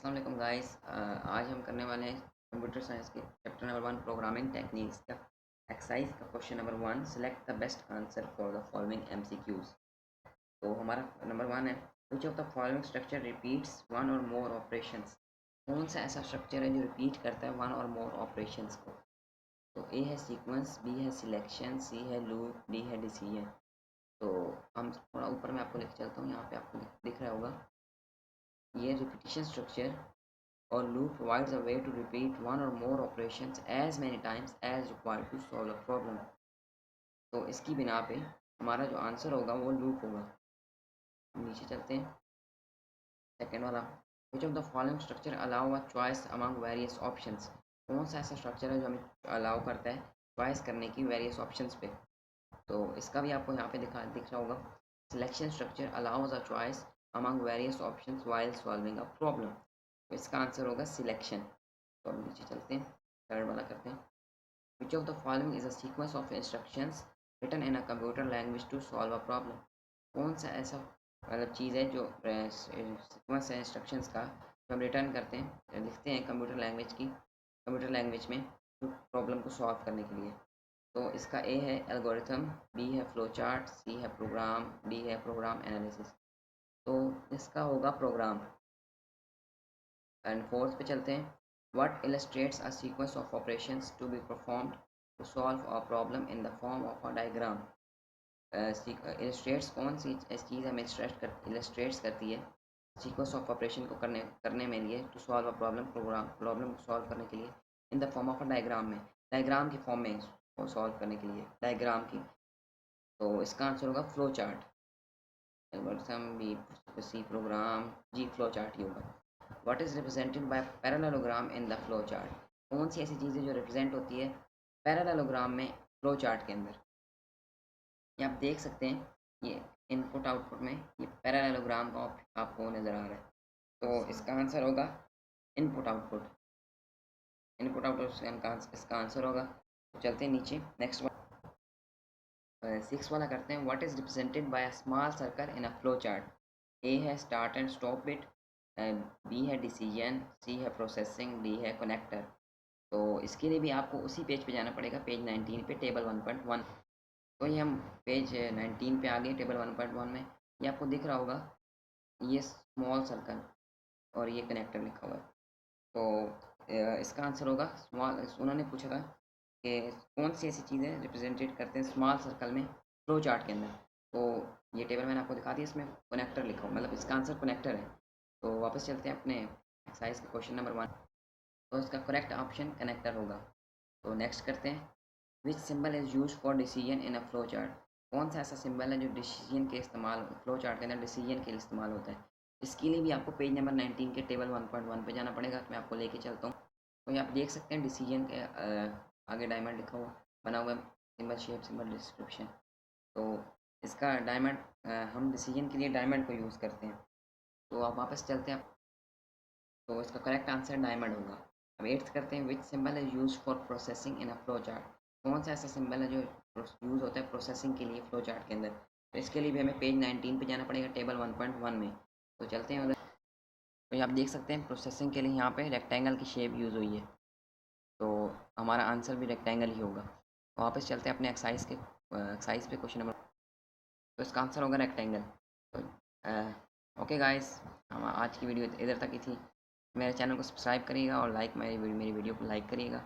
अस्सलाम वालेकुम गाइस। आज हम करने वाले हैं कंप्यूटर साइंस के चैप्टर नंबर 1 प्रोग्रामिंग टेक्निक्स का एक्सरसाइज का question number 1। Select the best answer for the following MCQs. तो हमारा नंबर 1 है, विच of the following structure repeats one और मोर ऑपरेशंस। कौन सा ऐसा स्ट्रक्चर है जो रिपीट करता है वन और मोर ऑपरेशंस को। तो ए है सीक्वेंस, बी है सिलेक्शन, सी है लूप, डी है डिसीजन। तो हम थोड़ा ऊपर में आपको लेके चलता हूँ, यहाँ पे आपको दिख रहा होगा ये repetition structure or loop provides a way to repeat one or more operations as many times as required to solve a problem। तो इसकी बिना पे हमारा जो आंसर होगा वो लूप होगा। नीचे चलते हैं, सेकेंड वाला, विच of the following structure allow a choice among various options. कौन सा ऐसा स्ट्रक्चर है जो हमें अलाउ करता है चॉइस करने की वेरियस ऑप्शंस पे। तो इसका भी आपको यहाँ पे दिख रहा होगा, selection structure allows a choice among various options while solving a problem. तो इसका आंसर होगा सिलेक्शन। तो अब नीचे चलते हैं, थर्ड वाला करते हैं, which of the following is a sequence of instructions written in a computer language to solve a problem. कौन सा ऐसा मतलब चीज़ है जो सीक्वेंस है इंस्ट्रक्शंस का जो हम रिटर्न करते हैं लिखते हैं कंप्यूटर लैंग्वेज में प्रॉब्लम को सॉल्व करने के लिए। तो इसका ए है एल्गोरिथम, बी है फ्लो चार्ट, सी है प्रोग्राम, डी है प्रोग्राम एनालिसिस। तो इसका होगा प्रोग्राम। एंड फोर्थ पे चलते हैं, what illustrates a sequence of operations to be performed to solve a problem in the form of a diagram. Illustrates कौन सी चीज़ हमें इलस्ट्रेट्स करती है सीक्वेंस ऑफ ऑपरेशन को करने करने में लिए टू सॉल्व अ प्रॉब्लम को सॉल्व करने के लिए इन the form of a diagram में, डायग्राम की फॉर्म में को सॉल्व करने के लिए डायग्राम की। तो इसका आंसर होगा flow chart. Algorithm, B C program, जी फ्लो चार्ट ही होगा। What is represented by parallelogram in the flow chart. कौन सी ऐसी चीज़ें जो रिप्रेजेंट होती है पैरेललोग्राम में फ्लो चार्ट के अंदर। ये आप देख सकते हैं, ये इनपुट आउटपुट में ये पैरेललोग्राम का आपको नज़र आ रहा है। तो इसका आंसर होगा इनपुट आउटपुट। इनपुट आउटपुट इसका आंसर होगा। तो चलते हैं नीचे, नेक्स्ट सिक्स वाला करते हैं, what is represented by a small circle in a flow chart. A है start and stop bit, B है डिसीजन, सी है प्रोसेसिंग, डी है कनेक्टर। तो इसके लिए भी आपको उसी पेज पे जाना पड़ेगा, पेज 19 पे, टेबल 1.1। तो ये हम पेज 19 पे आ गए, टेबल 1.1 में। ये आपको दिख रहा होगा, ये स्मॉल सर्कल और ये कनेक्टर लिखा हुआ है। तो इसका आंसर होगा स्मॉल। उन्होंने पूछा था कि कौन सी ऐसी चीज़ें रिप्रेजेंटेड करते हैं स्मॉल सर्कल में फ्लो चार्ट के अंदर। तो ये टेबल मैंने आपको दिखा दिया, इसमें कनेक्टर लिखा हुआ, मतलब इसका आंसर कनेक्टर है। तो वापस चलते हैं अपने एक्सरसाइज के क्वेश्चन नंबर 1। तो इसका करेक्ट ऑप्शन कनेक्टर होगा। तो नेक्स्ट करते हैं, विच symbol is use for decision in a flow chart. कौन सा ऐसा सिंबल है जो डिसीजन के इस्तेमाल फ्लो चार्ट के अंदर डिसीजन के लिए इस्तेमाल होता है। इसके लिए भी आपको पेज नंबर 19 के टेबल 1.1 पे जाना पड़ेगा। तो मैं आपको लेके चलता हूँ। तो ये आप देख सकते हैं डिसीजन के आगे डायमंड लिखा हुआ बना हुआ है, सिंबल शेप, सिंबल डिस्क्रिप्शन। तो इसका डायमंड, हम डिसीजन के लिए डायमंड को यूज़ करते हैं। तो आप वापस चलते हैं, तो इसका करेक्ट आंसर डायमंड होगा। अब एट्थ करते हैं, विच symbol is use for processing in a flow chart. कौन सा ऐसा सिंबल है जो यूज़ होता है प्रोसेसिंग के लिए फ्लो चार्ट के अंदर। तो इसके लिए भी हमें पेज 19 पे जाना पड़ेगा, टेबल 1.1 में। तो चलते हैं उधर। तो ये आप देख सकते हैं प्रोसेसिंग के लिए यहाँ पे रेक्टेंगल की शेप यूज़ हुई है। तो हमारा आंसर भी रेक्टेंगल ही होगा। तो वापस चलते हैं अपने एक्सरसाइज पे, क्वेश्चन नंबर। तो इसका आंसर होगा रेक्टेंगल। तो ओके गाइस, हम आज की वीडियो इधर तक ही थी। मेरे चैनल को सब्सक्राइब करिएगा और मेरी वीडियो को लाइक करिएगा।